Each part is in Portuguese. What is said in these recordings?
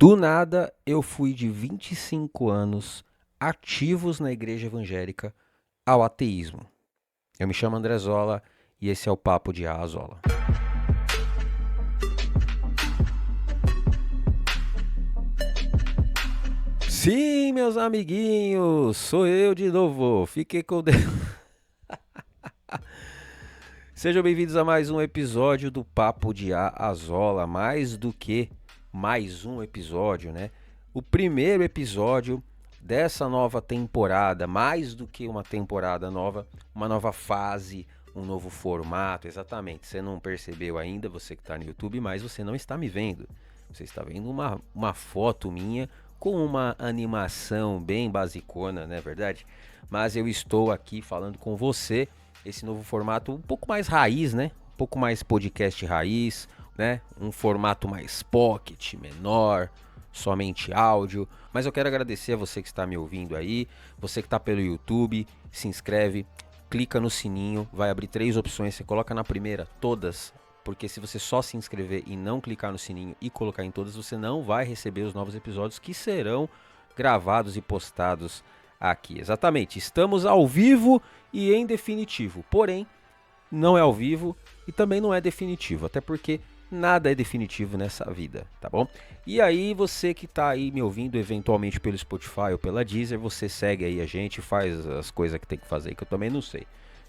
Do nada, eu fui de 25 anos ativos na igreja evangélica ao ateísmo. Eu me chamo André Zola e esse é o Papo de Azola. Sim, meus amiguinhos, sou eu de novo. Fiquei com Sejam bem-vindos a mais um episódio do Papo de Azola. Mais do que mais um episódio, né? O primeiro episódio dessa nova temporada, mais do que uma temporada nova, uma nova fase, um novo formato, exatamente. Você não percebeu ainda, você que está no YouTube, mas você não está me vendo. Você está vendo uma foto minha com uma animação bem basicona, não é verdade? Mas eu estou aqui falando com você, esse novo formato um pouco mais raiz, né? Um pouco mais podcast raiz, né? Um formato mais pocket, menor, somente áudio. Mas eu quero agradecer a você que está me ouvindo aí, você que está pelo YouTube, se inscreve, clica no sininho, vai abrir 3 opções, você coloca na primeira todas, porque se você só se inscrever e não clicar no sininho e colocar em todas, você não vai receber os novos episódios que serão gravados e postados aqui. Exatamente, estamos ao vivo e em definitivo, porém não é ao vivo e também não é definitivo, até porque nada é definitivo nessa vida, tá bom? E aí você que tá aí me ouvindo eventualmente pelo Spotify ou pela Deezer, você segue aí a gente, faz as coisas que tem que fazer, que eu também não sei,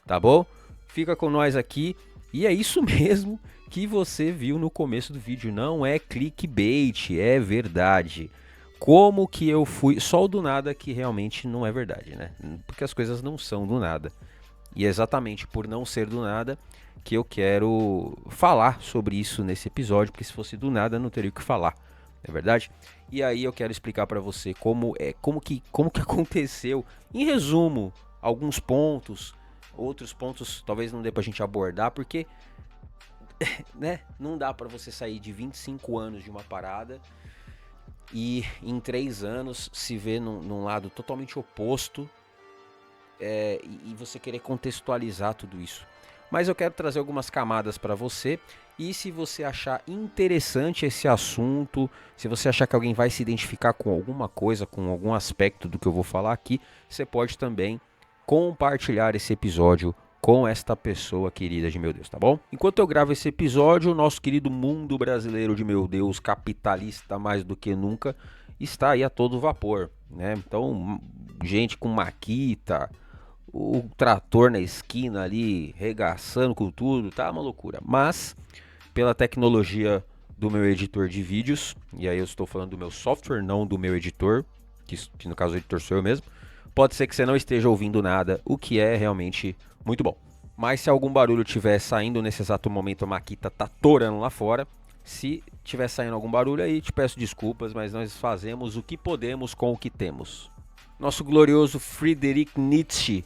tá bom? Fica com nós aqui e é isso mesmo que você viu no começo do vídeo, não é clickbait, é verdade. Como que eu fui, só o do nada que realmente não é verdade, né? Porque as coisas não são do nada. E é exatamente por não ser do nada que eu quero falar sobre isso nesse episódio, porque se fosse do nada eu não teria o que falar, não é verdade? E aí eu quero explicar para você como que aconteceu, em resumo, alguns pontos, outros pontos talvez não dê pra gente abordar, porque né, não dá para você sair de 25 anos de uma parada e em 3 anos se ver num lado totalmente oposto, e você querer contextualizar tudo isso. Mas eu quero trazer algumas camadas para você, e se você achar interessante esse assunto, se você achar que alguém vai se identificar com alguma coisa, com algum aspecto do que eu vou falar aqui, você pode também compartilhar esse episódio com esta pessoa querida de meu Deus, tá bom? Enquanto eu gravo esse episódio, o nosso querido mundo brasileiro de meu Deus, capitalista mais do que nunca, está aí a todo vapor, né? Então, gente com maquita, o trator na esquina ali, regaçando com tudo, tá uma loucura. Mas, pela tecnologia do meu editor de vídeos, e aí eu estou falando do meu software, não do meu editor, que no caso o editor sou eu mesmo, pode ser que você não esteja ouvindo nada, o que é realmente muito bom. Mas se algum barulho estiver saindo nesse exato momento, a Maquita tá torando lá fora. Se estiver saindo algum barulho aí, te peço desculpas, mas nós fazemos o que podemos com o que temos. Nosso glorioso Friedrich Nietzsche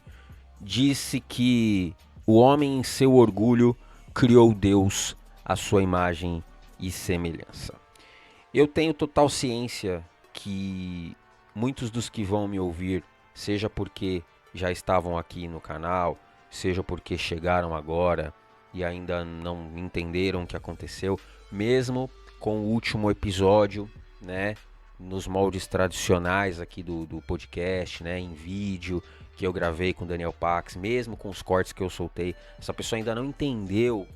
disse que o homem em seu orgulho criou Deus à sua imagem e semelhança. Eu tenho total ciência que muitos dos que vão me ouvir, seja porque já estavam aqui no canal, seja porque chegaram agora e ainda não entenderam o que aconteceu, mesmo com o último episódio, né, nos moldes tradicionais aqui do podcast, né, em vídeo, que eu gravei com o Daniel Pax, mesmo com os cortes que eu soltei, essa pessoa ainda não entendeu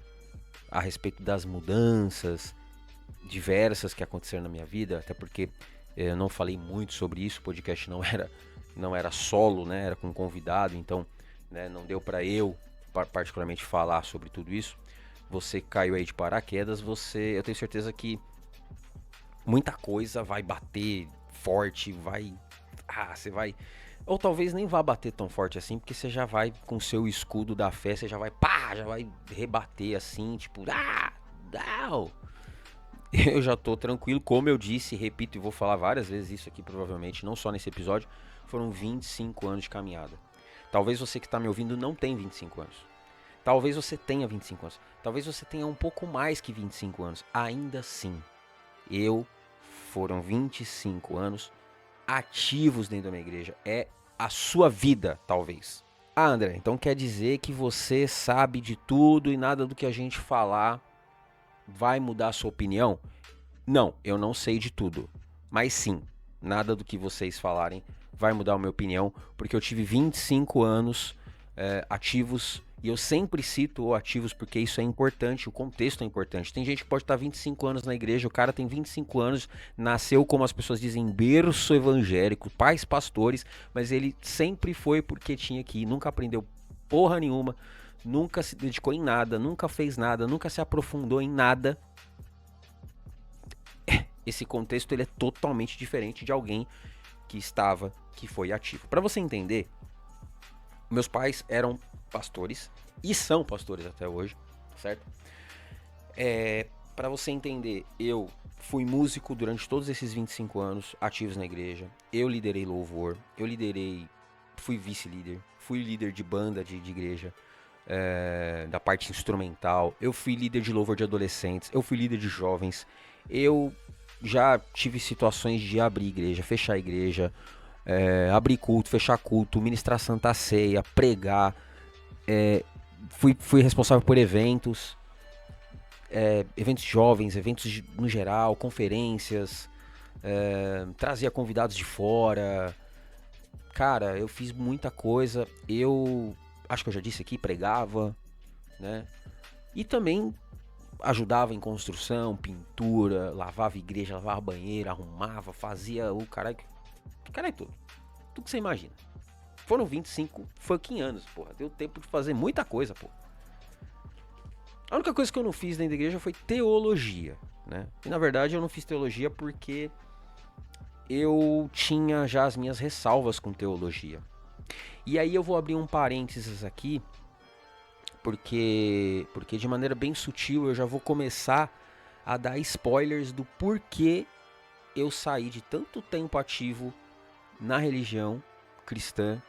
a respeito das mudanças diversas que aconteceram na minha vida, até porque eu não falei muito sobre isso, o podcast não era solo, né, era com um convidado, então, né, não deu para eu particularmente falar sobre tudo isso. Você caiu aí de paraquedas, eu tenho certeza que muita coisa vai bater forte, você vai, ou talvez nem vá bater tão forte assim, porque você já vai com o seu escudo da fé, você já vai, já vai rebater assim, tipo, não. Eu já tô tranquilo, como eu disse, repito e vou falar várias vezes isso aqui provavelmente, não só nesse episódio, foram 25 anos de caminhada. Talvez você que tá me ouvindo não tenha 25 anos. Talvez você tenha 25 anos. Talvez você tenha um pouco mais que 25 anos. Ainda assim, foram 25 anos ativos dentro da minha igreja. É a sua vida, talvez. André, então quer dizer que você sabe de tudo e nada do que a gente falar vai mudar a sua opinião? Não, eu não sei de tudo. Mas sim, nada do que vocês falarem vai mudar a minha opinião, porque eu tive 25 anos ativos, e eu sempre cito ativos porque isso é importante, o contexto é importante. Tem gente que pode estar 25 anos na igreja, o cara tem 25 anos, nasceu, como as pessoas dizem, berço evangélico, pais pastores, mas ele sempre foi porque tinha que ir, nunca aprendeu porra nenhuma, nunca se dedicou em nada, nunca fez nada, nunca se aprofundou em nada. Esse contexto ele é totalmente diferente de alguém que foi ativo. Para você entender, meus pais eram pastores e são pastores até hoje, certo? Para você entender, eu fui músico durante todos esses 25 anos ativos na igreja. Eu liderei louvor, fui vice-líder, fui líder de banda de igreja, da parte instrumental. Eu fui líder de louvor de adolescentes, eu fui líder de jovens. Eu já tive situações de abrir igreja, fechar igreja, abrir culto, fechar culto, ministrar Santa Ceia, pregar. Fui responsável por eventos, eventos jovens, eventos no geral, conferências, trazia convidados de fora. Cara, eu fiz muita coisa. Eu acho que eu já disse aqui, pregava, né? E também ajudava em construção, pintura, lavava igreja, lavava banheiro, arrumava, fazia o caralho todo. Tudo que você imagina. Foram 25 fucking anos, porra. Deu tempo de fazer muita coisa, porra. A única coisa que eu não fiz dentro da igreja foi teologia, né? E na verdade eu não fiz teologia porque eu tinha já as minhas ressalvas com teologia. E aí eu vou abrir um parênteses aqui, porque de maneira bem sutil eu já vou começar a dar spoilers do porquê eu saí de tanto tempo ativo na religião cristã,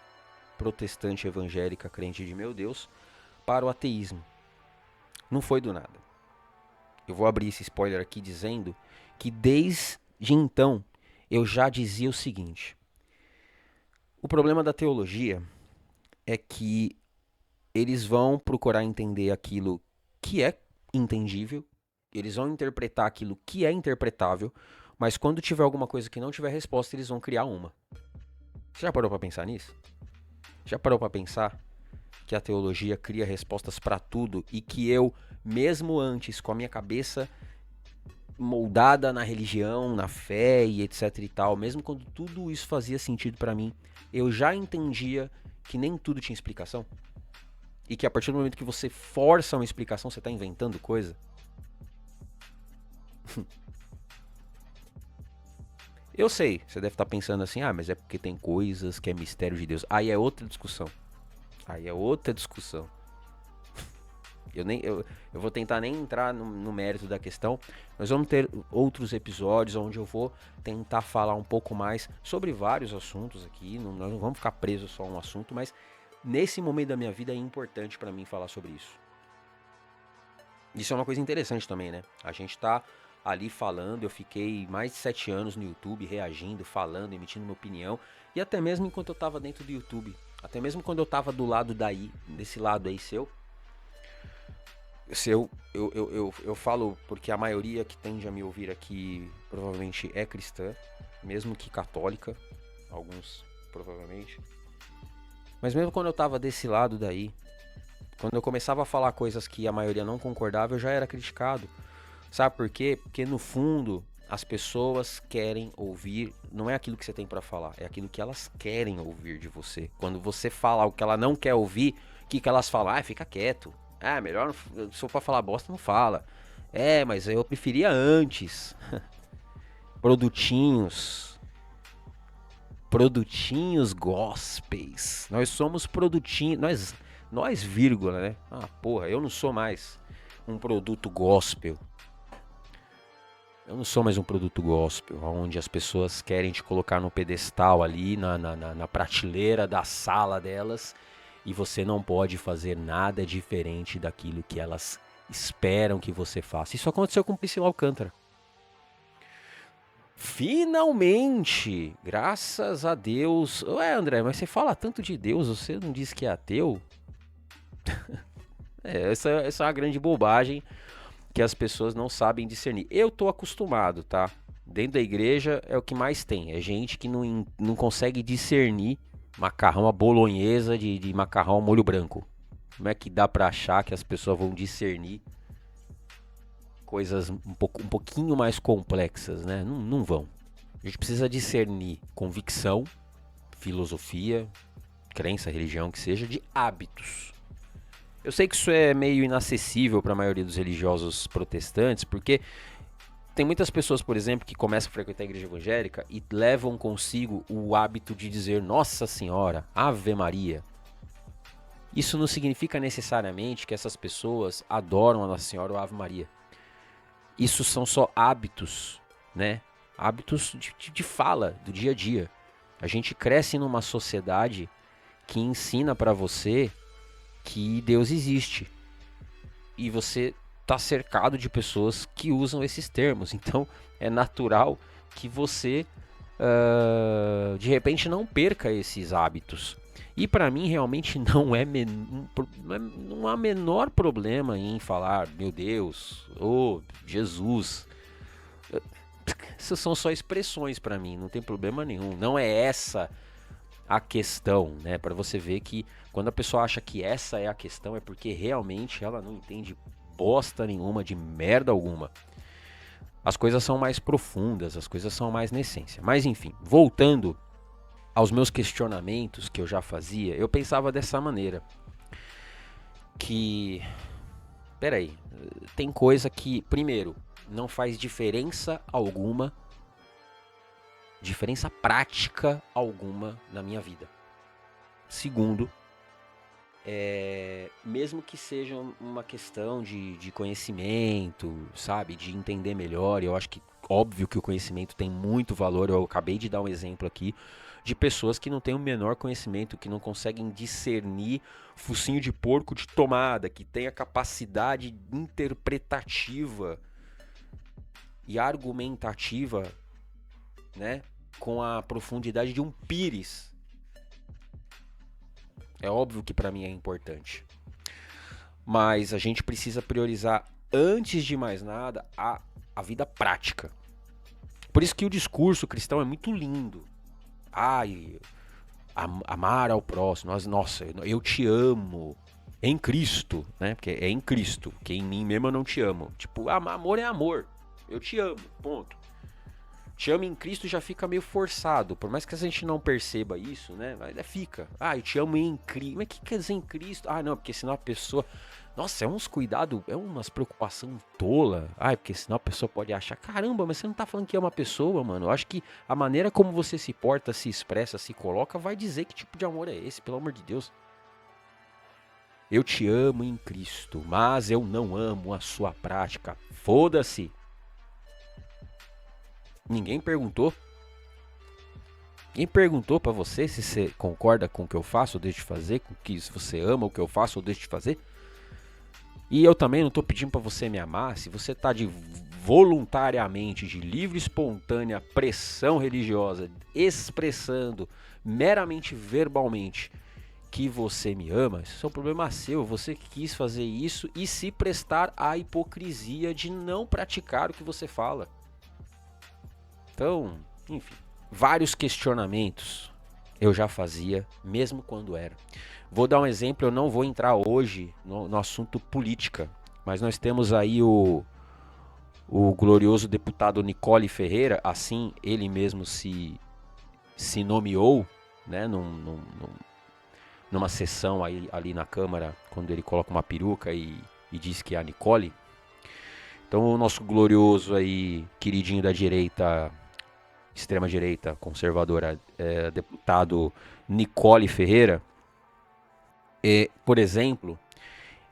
protestante, evangélica, crente de meu Deus, para o ateísmo. Não foi do nada. Eu vou abrir esse spoiler aqui dizendo que desde então eu já dizia o seguinte: o problema da teologia é que eles vão procurar entender aquilo que é entendível, eles vão interpretar aquilo que é interpretável, mas quando tiver alguma coisa que não tiver resposta, eles vão criar uma. Você já parou para pensar nisso? Já parou para pensar que a teologia cria respostas para tudo e que eu, mesmo antes, com a minha cabeça moldada na religião, na fé e etc e tal, mesmo quando tudo isso fazia sentido para mim, eu já entendia que nem tudo tinha explicação? E que a partir do momento que você força uma explicação, você tá inventando coisa? Eu sei, você deve estar pensando assim, mas é porque tem coisas que é mistério de Deus. Aí é outra discussão. Eu vou tentar nem entrar no mérito da questão. Nós vamos ter outros episódios onde eu vou tentar falar um pouco mais sobre vários assuntos aqui. Nós não vamos ficar presos só a um assunto, mas nesse momento da minha vida é importante para mim falar sobre isso. Isso é uma coisa interessante também, né? A gente tá ali falando, eu fiquei mais de 7 anos no YouTube, reagindo, falando, emitindo minha opinião, e até mesmo enquanto eu tava dentro do YouTube, até mesmo quando eu tava do lado daí, desse lado aí seu, eu falo porque a maioria que tende a me ouvir aqui provavelmente é cristã, mesmo que católica, alguns provavelmente. Mas mesmo quando eu tava desse lado daí, quando eu começava a falar coisas que a maioria não concordava, eu já era criticado. Sabe por quê? Porque no fundo as pessoas querem ouvir, não é aquilo que você tem pra falar, é aquilo que elas querem ouvir de você. Quando você fala o que ela não quer ouvir, o que elas falam? Fica quieto. Melhor, se for pra falar bosta, não fala. Mas eu preferia antes. Produtinhos gospels. Nós somos produtinhos, nós vírgula, né? Porra, eu não sou mais um produto gospel. Eu não sou mais um produto gospel, onde as pessoas querem te colocar no pedestal ali, na prateleira da sala delas, e você não pode fazer nada diferente daquilo que elas esperam que você faça. Isso aconteceu com o Priscila Alcântara. Finalmente, graças a Deus. André, mas você fala tanto de Deus, você não diz que é ateu? Essa é uma grande bobagem que as pessoas não sabem discernir. Eu tô acostumado, tá? Dentro da igreja é o que mais tem. É gente que não consegue discernir macarrão à bolonhesa de macarrão ao molho branco. Como é que dá pra achar que as pessoas vão discernir coisas um pouquinho mais complexas, né? Não vão. A gente precisa discernir convicção, filosofia, crença, religião, que seja, de hábitos. Eu sei que isso é meio inacessível para a maioria dos religiosos protestantes, porque tem muitas pessoas, por exemplo, que começam a frequentar a igreja evangélica e levam consigo o hábito de dizer Nossa Senhora, Ave Maria. Isso não significa necessariamente que essas pessoas adoram a Nossa Senhora ou a Ave Maria. Isso são só hábitos, né? Hábitos de fala, do dia a dia. A gente cresce numa sociedade que ensina para você que Deus existe. E você tá cercado de pessoas que usam esses termos. Então é natural que você, de repente, não perca esses hábitos. E para mim realmente não há menor problema em falar, meu Deus, oh, Jesus. Essas são só expressões para mim, não tem problema nenhum. Não é essa a questão, né? Para você ver que quando a pessoa acha que essa é a questão, é porque realmente ela não entende bosta nenhuma, de merda alguma. As coisas são mais profundas, as coisas são mais na essência. Mas enfim, voltando aos meus questionamentos que eu já fazia, eu pensava dessa maneira. Que, peraí, tem coisa que, primeiro, não faz diferença alguma, diferença prática alguma na minha vida. Segundo, mesmo que seja uma questão de conhecimento, sabe, de entender melhor, eu acho que óbvio que o conhecimento tem muito valor, eu acabei de dar um exemplo aqui de pessoas que não têm o menor conhecimento, que não conseguem discernir focinho de porco de tomada, que tem a capacidade interpretativa e argumentativa, né, com a profundidade de um pires. É óbvio que para mim é importante. Mas a gente precisa priorizar, antes de mais nada, a vida prática. Por isso que o discurso cristão é muito lindo. Ai, amar ao próximo. Nossa, eu te amo. Em Cristo, né? Porque é em Cristo. Porque em mim mesmo eu não te amo. Tipo, amor é amor. Eu te amo, ponto. Te amo em Cristo já fica meio forçado. Por mais que a gente não perceba isso, né? Mas fica. Eu te amo em Cristo. Mas o que quer dizer em Cristo? Não, porque senão a pessoa... Nossa, é uns cuidados, é umas preocupação tola. Porque senão a pessoa pode achar, caramba, mas você não tá falando que é uma pessoa, mano. Eu acho que a maneira como você se porta, se expressa, se coloca, vai dizer que tipo de amor é esse, pelo amor de Deus. Eu te amo em Cristo, mas eu não amo a sua prática. Foda-se. Ninguém perguntou. Ninguém perguntou pra você se você concorda com o que eu faço ou deixo de fazer, se você ama o que eu faço ou deixo de fazer. E eu também não tô pedindo pra você me amar. Se você tá voluntariamente, de livre e espontânea pressão religiosa, expressando meramente verbalmente que você me ama, isso é um problema seu. Você quis fazer isso e se prestar à hipocrisia de não praticar o que você fala. Então, enfim, vários questionamentos eu já fazia, mesmo quando era. Vou dar um exemplo, eu não vou entrar hoje no assunto política, mas nós temos aí o glorioso deputado Nicole Ferreira, assim ele mesmo se nomeou, né, numa sessão ali na Câmara, quando ele coloca uma peruca e diz que é a Nicole. Então o nosso glorioso aí, queridinho da direita, extrema-direita, conservadora, deputado Nicole Ferreira, por exemplo,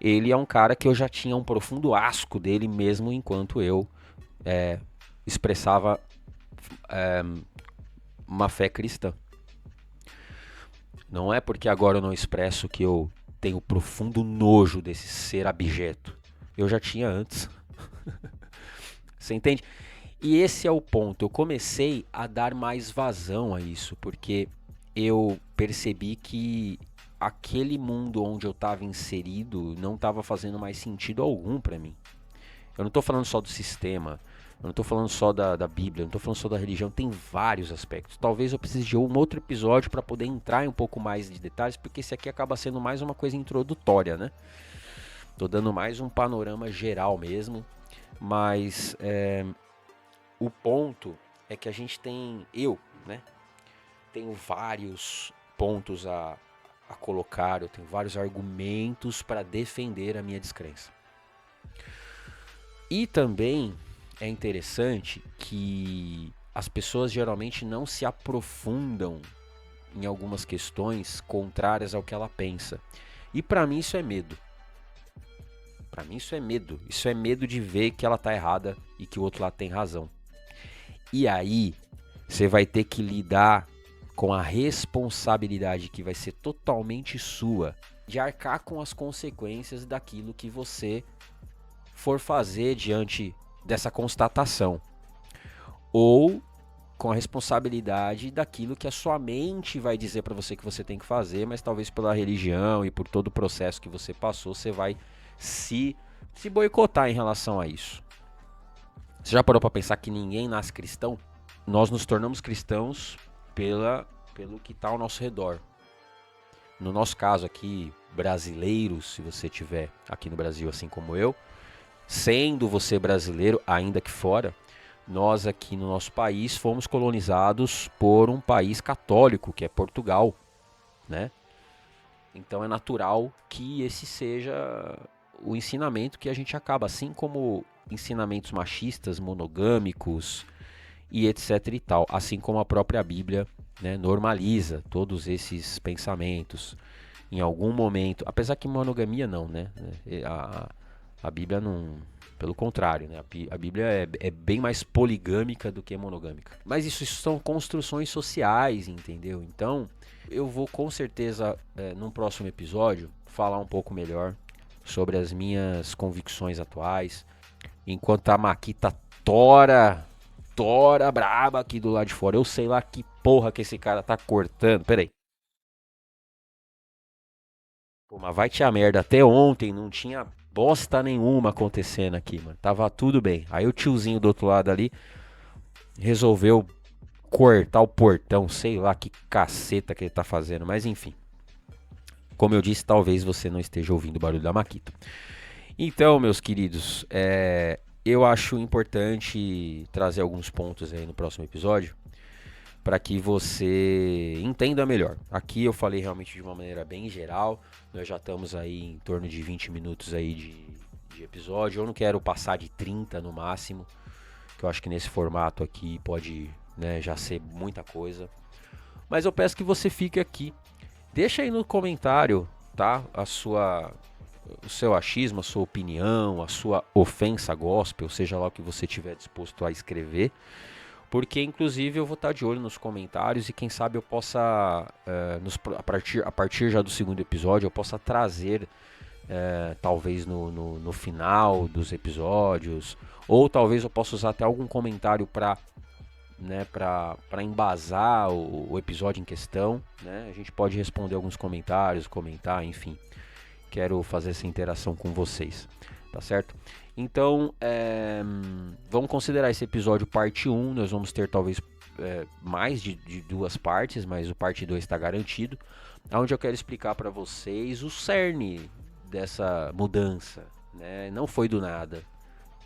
ele é um cara que eu já tinha um profundo asco dele mesmo enquanto eu expressava uma fé cristã. Não é porque agora eu não expresso que eu tenho profundo nojo desse ser abjeto. Eu já tinha antes. Você entende? E esse é o ponto. Eu comecei a dar mais vazão a isso, porque eu percebi que aquele mundo onde eu estava inserido não estava fazendo mais sentido algum para mim. Eu não estou falando só do sistema, Eu não estou falando só da Bíblia, não estou falando só da religião, tem vários aspectos. Talvez eu precise de um outro episódio para poder entrar em um pouco mais de detalhes, porque esse aqui acaba sendo mais uma coisa introdutória, né? Tô dando mais um panorama geral mesmo, mas o ponto é que a gente tem, né? Tenho vários pontos a colocar, eu tenho vários argumentos para defender a minha descrença. E também é interessante que as pessoas geralmente não se aprofundam em algumas questões contrárias ao que ela pensa. E para mim isso é medo. Para mim isso é medo. Isso é medo de ver que ela tá errada e que o outro lado tem razão. E aí você vai ter que lidar com a responsabilidade que vai ser totalmente sua de arcar com as consequências daquilo que você for fazer diante dessa constatação, ou com a responsabilidade daquilo que a sua mente vai dizer para você que você tem que fazer, mas talvez pela religião e por todo o processo que você passou, você vai se boicotar em relação a isso. Você já parou para pensar que ninguém nasce cristão? Nós nos tornamos cristãos pelo que está ao nosso redor. No nosso caso aqui, brasileiros, se você estiver aqui no Brasil assim como eu, sendo você brasileiro, ainda que fora, nós aqui no nosso país fomos colonizados por um país católico, que é Portugal, né? Então é natural que esse seja o ensinamento que a gente acaba, assim como ensinamentos machistas, monogâmicos e etc e tal, assim como a própria Bíblia, né, normaliza todos esses pensamentos. Em algum momento, apesar que monogamia não, né? A Bíblia não, pelo contrário, né? A Bíblia é bem mais poligâmica do que monogâmica. Mas isso são construções sociais, entendeu? Então, eu vou com certeza, num próximo episódio, falar um pouco melhor sobre as minhas convicções atuais. Enquanto a Maquita tora braba aqui do lado de fora. Eu sei lá que porra que esse cara tá cortando. Pera aí. Pô, mas vai te a merda. Até ontem não tinha bosta nenhuma acontecendo aqui, mano. Tava tudo bem. Aí o tiozinho do outro lado ali resolveu cortar o portão. Sei lá que caceta que ele tá fazendo. Mas enfim. Como eu disse, talvez você não esteja ouvindo o barulho da Maquita. Então, meus queridos, eu acho importante trazer alguns pontos aí no próximo episódio para que você entenda melhor. Aqui eu falei realmente de uma maneira bem geral. Nós já estamos aí em torno de 20 minutos aí de episódio. Eu não quero passar de 30 no máximo, que eu acho que nesse formato aqui pode, né, já ser muita coisa. Mas eu peço que você fique aqui. Deixa aí no comentário, tá? O seu achismo, a sua opinião, a sua ofensa gospel, seja lá o que você tiver disposto a escrever. Porque, inclusive, eu vou estar de olho nos comentários e quem sabe eu possa, a partir já do segundo episódio, eu possa trazer, talvez no final dos episódios, ou talvez eu possa usar até algum comentário para embasar o episódio em questão. Né? A gente pode responder alguns comentários, comentar, enfim. Quero fazer essa interação com vocês, tá certo? Então, vamos considerar esse episódio parte 1, nós vamos ter talvez mais de 2 partes, mas o parte 2 está garantido, onde eu quero explicar para vocês o cerne dessa mudança, né? Não foi do nada,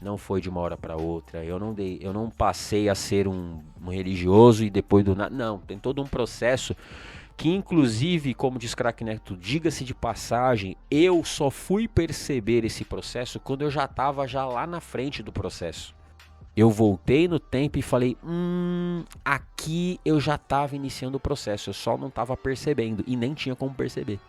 não foi de uma hora para outra, eu não passei a ser um religioso e depois do nada, não, tem todo um processo que inclusive, como diz Crack Neto, diga-se de passagem, eu só fui perceber esse processo quando eu já estava lá na frente do processo. Eu voltei no tempo e falei, aqui eu já estava iniciando o processo, eu só não estava percebendo e nem tinha como perceber.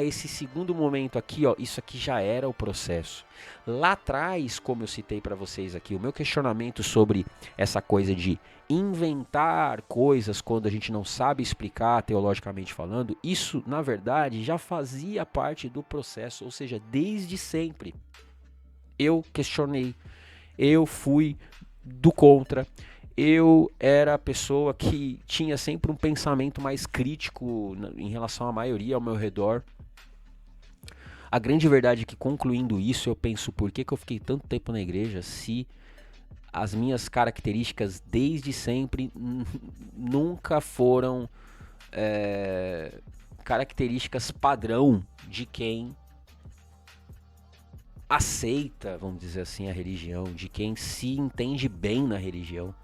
Esse segundo momento aqui, ó, isso aqui já era o processo. Lá atrás, como eu citei para vocês aqui, o meu questionamento sobre essa coisa de inventar coisas quando a gente não sabe explicar teologicamente falando, isso na verdade já fazia parte do processo, ou seja, desde sempre. Eu questionei, eu fui do contra, eu era a pessoa que tinha sempre um pensamento mais crítico em relação à maioria ao meu redor. A grande verdade é que, concluindo isso, eu penso, por que eu fiquei tanto tempo na igreja se as minhas características desde sempre nunca foram características padrão de quem aceita, vamos dizer assim, a religião, de quem se entende bem na religião.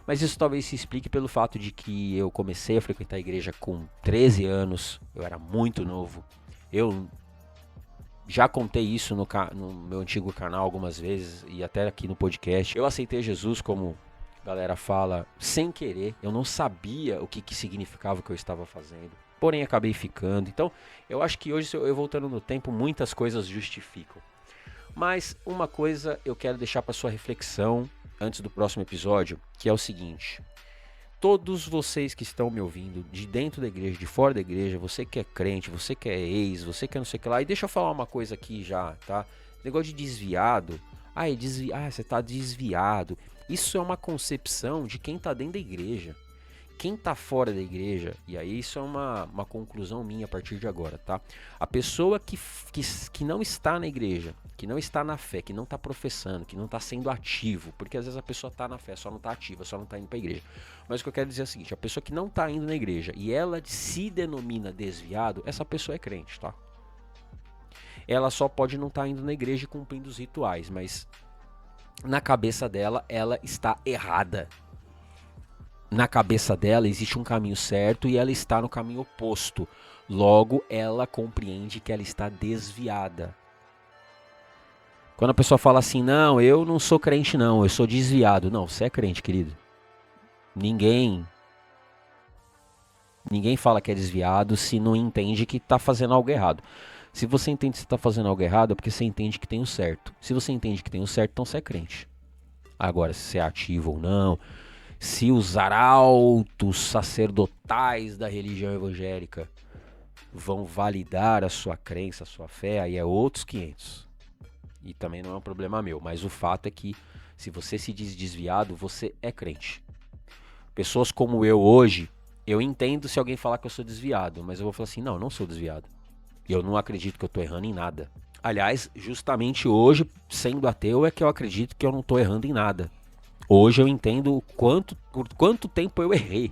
Mas isso talvez se explique pelo fato de que eu comecei a frequentar a igreja com 13 anos, eu era muito novo. Eu já contei isso no meu antigo canal algumas vezes e até aqui no podcast. Eu aceitei Jesus, como a galera fala, sem querer. Eu não sabia o que significava o que eu estava fazendo. Porém, acabei ficando. Então, eu acho que hoje, eu voltando no tempo, muitas coisas justificam. Mas uma coisa eu quero deixar para sua reflexão antes do próximo episódio, que é o seguinte: todos vocês que estão me ouvindo, de dentro da igreja, de fora da igreja, você que é crente, você que é ex, você que é não sei o que lá, e deixa eu falar uma coisa aqui já, tá? Negócio de desviado, você tá desviado. Isso é uma concepção de quem tá dentro da igreja. Quem tá fora da igreja, e aí isso é uma conclusão minha a partir de agora, tá? A pessoa que não está na igreja, que não está na fé, que não está professando, que não está sendo ativo, porque às vezes a pessoa está na fé, só não está ativa, só não está indo para a igreja. Mas o que eu quero dizer é o seguinte: a pessoa que não está indo na igreja e ela se denomina desviado, essa pessoa é crente, tá? Ela só pode não estar indo na igreja e cumprindo os rituais, mas na cabeça dela, ela está errada. Na cabeça dela existe um caminho certo e ela está no caminho oposto. Logo, ela compreende que ela está desviada. Quando a pessoa fala assim: não, eu não sou crente não, eu sou desviado. Não, você é crente, querido. Ninguém fala que é desviado se não entende que está fazendo algo errado. Se você entende que você está fazendo algo errado, é porque você entende que tem o certo. Se você entende que tem o certo, então você é crente. Agora, se você é ativo ou não, se os arautos sacerdotais da religião evangélica vão validar a sua crença, a sua fé, aí é outros 500. E também não é um problema meu, mas o fato é que se você se diz desviado, você é crente. Pessoas como eu hoje, eu entendo se alguém falar que eu sou desviado, mas eu vou falar assim: não, eu não sou desviado. E eu não acredito que eu tô errando em nada. Aliás, justamente hoje, sendo ateu, é que eu acredito que eu não tô errando em nada. Hoje eu entendo por quanto tempo eu errei.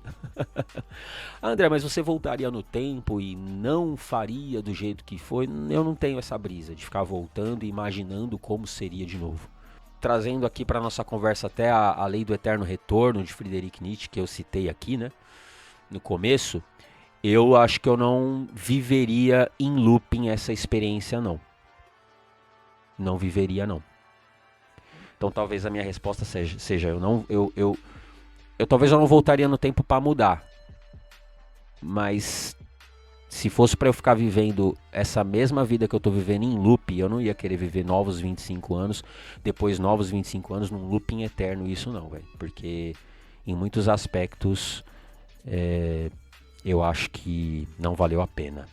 André, mas você voltaria no tempo e não faria do jeito que foi? Eu não tenho essa brisa de ficar voltando e imaginando como seria de novo. Trazendo aqui para nossa conversa até a lei do eterno retorno de Friedrich Nietzsche, que eu citei aqui, né, no começo, eu acho que eu não viveria em looping essa experiência, não. Não viveria, não. Então talvez a minha resposta seja eu talvez eu não voltaria no tempo para mudar. Mas se fosse para eu ficar vivendo essa mesma vida que eu tô vivendo em loop, eu não ia querer viver novos 25 anos, depois novos 25 anos num looping eterno, isso não, velho. Porque em muitos aspectos eu acho que não valeu a pena.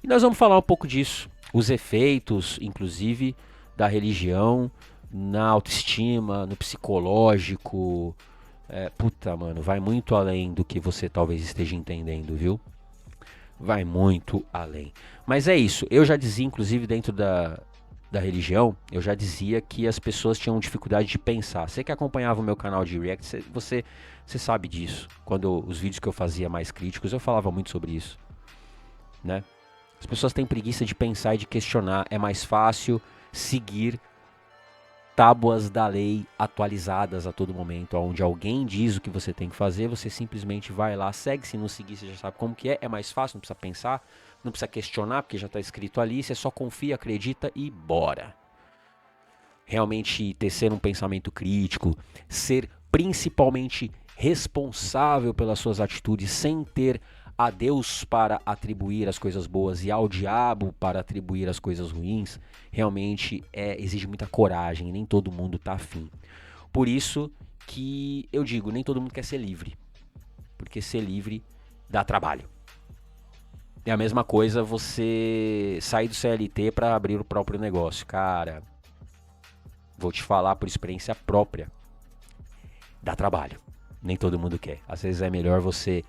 E nós vamos falar um pouco disso, os efeitos, inclusive, da religião na autoestima, no psicológico. Mano, vai muito além do que você talvez esteja entendendo, viu? Vai muito além. Mas é isso, eu já dizia, inclusive dentro da religião, eu já dizia que as pessoas tinham dificuldade de pensar. Você que acompanhava o meu canal de React, você sabe disso. Quando os vídeos que eu fazia mais críticos, eu falava muito sobre isso, né? As pessoas têm preguiça de pensar e de questionar. É mais fácil seguir tábuas da lei atualizadas a todo momento, onde alguém diz o que você tem que fazer, você simplesmente vai lá, segue. Se não seguir, você já sabe como que é mais fácil, não precisa pensar, não precisa questionar, porque já está escrito ali, você só confia, acredita e bora. Realmente tecer um pensamento crítico, ser principalmente responsável pelas suas atitudes, sem ter a Deus para atribuir as coisas boas e ao diabo para atribuir as coisas ruins, realmente exige muita coragem, nem todo mundo tá afim. Por isso que eu digo, nem todo mundo quer ser livre, porque ser livre dá trabalho. É a mesma coisa você sair do CLT para abrir o próprio negócio. Cara, vou te falar por experiência própria, dá trabalho, nem todo mundo quer. Às vezes é melhor você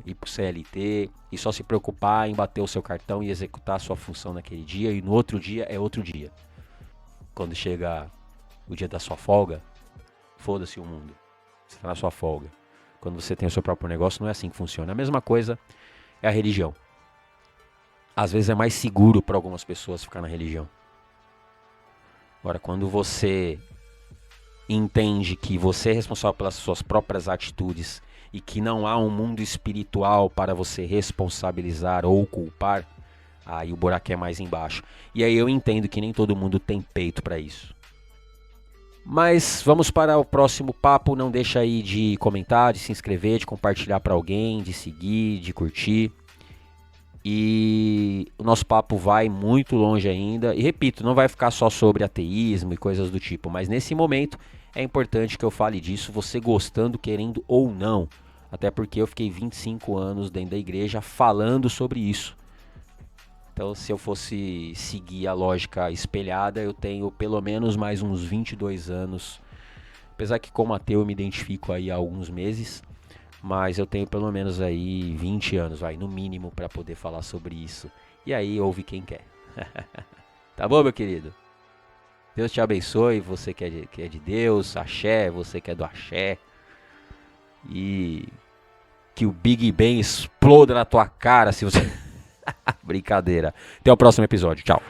ir pro CLT e só se preocupar em bater o seu cartão e executar a sua função naquele dia, e no outro dia é outro dia. Quando chega o dia da sua folga, foda-se o mundo. Você está na sua folga. Quando você tem o seu próprio negócio, não é assim que funciona. A mesma coisa é a religião. Às vezes é mais seguro para algumas pessoas ficar na religião. Agora, quando você entende que você é responsável pelas suas próprias atitudes e que não há um mundo espiritual para você responsabilizar ou culpar, aí o buraco é mais embaixo. E aí eu entendo que nem todo mundo tem peito para isso. Mas vamos para o próximo papo. Não deixa aí de comentar, de se inscrever, de compartilhar para alguém, de seguir, de curtir. E o nosso papo vai muito longe ainda. E repito, não vai ficar só sobre ateísmo e coisas do tipo. Mas nesse momento é importante que eu fale disso, você gostando, querendo ou não. Até porque eu fiquei 25 anos dentro da igreja falando sobre isso. Então, se eu fosse seguir a lógica espelhada, eu tenho pelo menos mais uns 22 anos. Apesar que como ateu eu me identifico aí há alguns meses. Mas eu tenho pelo menos aí 20 anos, no mínimo, para poder falar sobre isso. E aí, ouve quem quer. Tá bom, meu querido? Deus te abençoe, você que é de Deus, axé, você que é do axé. E que o Big Bang exploda na tua cara se você... Brincadeira. Até o próximo episódio. Tchau.